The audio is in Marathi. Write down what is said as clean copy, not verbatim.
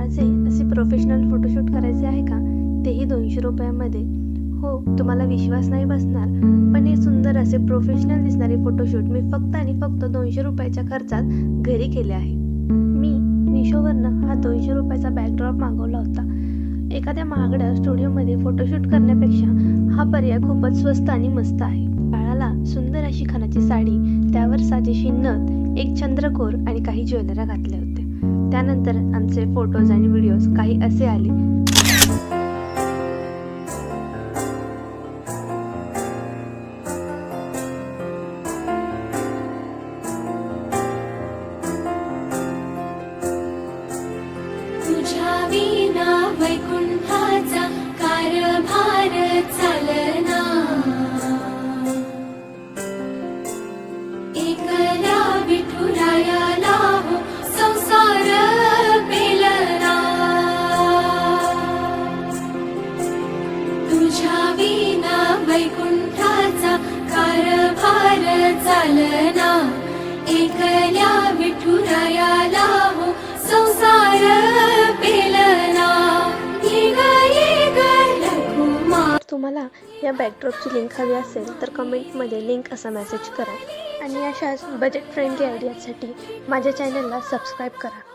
माझे असे प्रोफेशनल फोटोशूट करायचे आहे का, तेही 200 रुपयामध्ये? हो, तुम्हाला विश्वास नाही बसणार, पण हे सुंदर असे प्रोफेशनल दिसणारे फोटोशूट मी फक्त आणि फक्त 200 रुपयाच्या खर्चात घरी केले आहे. मी मिशोवरनं हा 200 रुपयाचा बॅकड्रॉप मागवला होता. एखाद्या महागड्या स्टुडिओमध्ये फोटोशूट करण्यापेक्षा हा पर्याय खूपच स्वस्त आणि मस्त आहे. बाळाला सुंदर अशी खणाची साडी, त्यावर साजेशी नथ, एक चंद्रकोर आणि काही ज्वेलरी घातले होते. त्यानंतर आमचे फोटोज आणि व्हिडिओज काही असे आले. तुझ्या विना वैकुंठाचा कारभार चालना, एकल्या विठुरायाला हो संसार पेलना. तुझ्या विना वैकुंठाचा कारभार चालना, एकल्या विठुरायाला हो संसार पेलना. तुम्हाला या बॅकड्रॉपची लिंक हवी असेल तर कमेंटमध्ये लिंक असा मेसेज करा आणि अशाच बजेट फ्रेंडली आयडियासाठी माझ्या चॅनलला सबस्क्राईब करा.